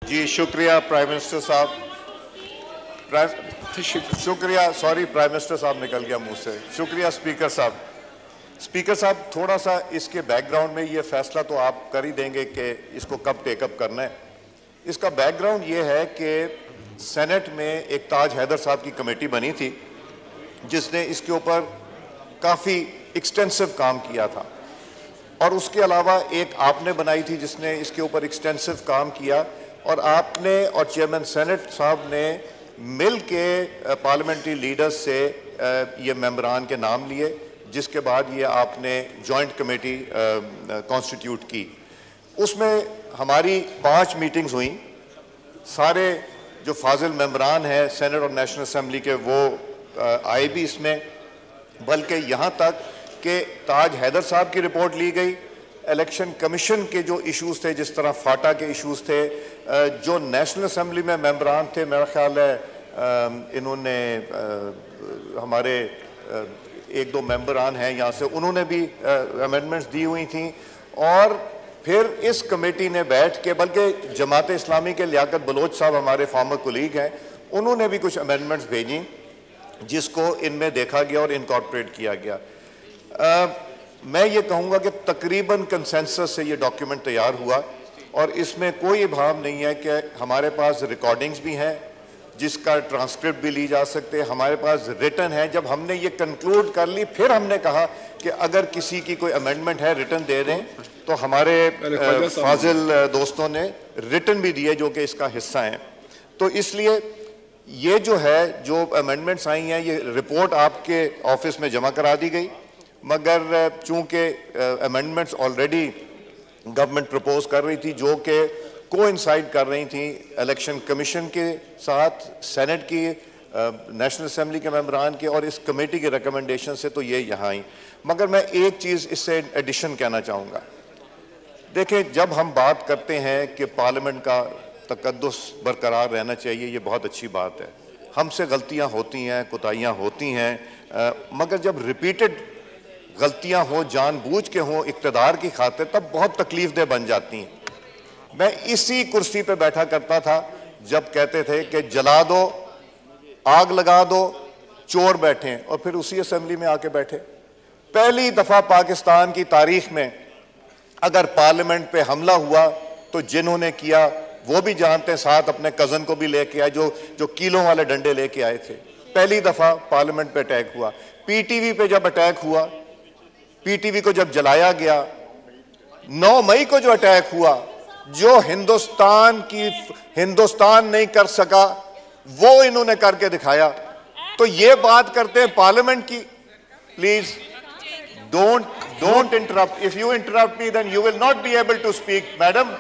जी शुक्रिया prime minister साहब। शुक्रिया, सॉरी प्राइम मिनिस्टर साहब निकल गया मुंह से। शुक्रिया स्पीकर साहब। स्पीकर साहब, थोड़ा सा इसके बैकग्राउंड में ये फैसला तो आप कर ही देंगे कि इसको कब टेकअप करना है। इसका बैकग्राउंड ये है कि सेनेट में एक ताज हैदर साहब की कमेटी बनी थी जिसने इसके ऊपर काफ़ी एक्सटेंसिव काम किया था, और उसके अलावा एक आपने बनाई थी जिसने इसके ऊपर एक्सटेंसिव काम किया, और आपने और चेयरमैन सेनेट साहब ने मिल के पार्लियामेंट्री लीडर्स से ये मेंबरान के नाम लिए, जिसके बाद ये आपने जॉइंट कमेटी कॉन्स्टिट्यूट की। उसमें हमारी 5 मीटिंग्स हुई। सारे जो फाजिल मेंबरान हैं सेनेट और नेशनल असेंबली के वो आए भी इसमें, बल्कि यहाँ तक कि ताज हैदर साहब की रिपोर्ट ली गई। इलेक्शन कमीशन के जो इश्यूज़ थे, जिस तरह फाटा के इश्यूज़ थे, जो नेशनल असेंबली में मेंबरान थे, मेरा ख्याल है इन्होंने हमारे 1-2 मेंबरान हैं यहाँ से, उन्होंने भी अमेंडमेंट्स दी हुई थी। और फिर इस कमेटी ने बैठ के, बल्कि जमात इस्लामी के लियाकत बलोच साहब हमारे फॉर्मर कोलीग हैं, उन्होंने भी कुछ अमेंडमेंट्स भेजी जिसको इनमें देखा गया और इनकॉर्पोरेट किया गया। मैं ये कहूँगा कि तकरीबन कंसेंसस से ये डॉक्यूमेंट तैयार हुआ, और इसमें कोई इबाहम नहीं है कि हमारे पास रिकॉर्डिंग्स भी हैं जिसका ट्रांसक्रिप्ट भी ली जा सकते हैं, हमारे पास रिटन है। जब हमने ये कंक्लूड कर ली, फिर हमने कहा कि अगर किसी की कोई अमेंडमेंट है रिटन दे दें, तो हमारे फाजिल दोस्तों ने रिटन भी दिए जो कि इसका हिस्सा हैं। तो इसलिए ये जो है, जो अमेंडमेंट्स आई हैं, ये रिपोर्ट आपके ऑफिस में जमा करा दी गई, मगर चूंकि अमेंडमेंट्स ऑलरेडी गवर्नमेंट प्रपोज कर रही थी जो कि कोइंसाइड कर रही थी इलेक्शन कमीशन के साथ, सेनेट की, नेशनल असेंबली के मेंबरान के और इस कमेटी की रिकमेंडेशन से, तो ये यहाँ आई। मगर मैं एक चीज़ इससे एडिशन कहना चाहूँगा। देखें, जब हम बात करते हैं कि पार्लियामेंट का तकद्दुस बरकरार रहना चाहिए, ये बहुत अच्छी बात है। हमसे गलतियाँ होती हैं, कोताहियाँ होती हैं, मगर जब रिपीटेड गलतियाँ हो, जानबूझ के हों इक़्तिदार की खातिर, तब बहुत तकलीफ दह बन जाती हैं। मैं इसी कुर्सी पे बैठा करता था जब कहते थे कि जला दो, आग लगा दो, चोर बैठे, और फिर उसी असेंबली में आके बैठे। पहली दफ़ा पाकिस्तान की तारीख में अगर पार्लियामेंट पे हमला हुआ तो जिन्होंने किया वो भी जानते हैं, साथ अपने कज़न को भी लेके आए जो किलों वाले डंडे लेके आए थे। पहली दफ़ा पार्लियामेंट पे अटैक हुआ। पीटीवी पे जब अटैक हुआ, पीटीवी को जब जलाया गया, 9 मई को जो अटैक हुआ, जो हिंदुस्तान नहीं कर सका वो इन्होंने करके दिखाया। तो ये बात करते हैं पार्लियामेंट की। Please don't interrupt. If you interrupt me then you will not be able to speak, madam.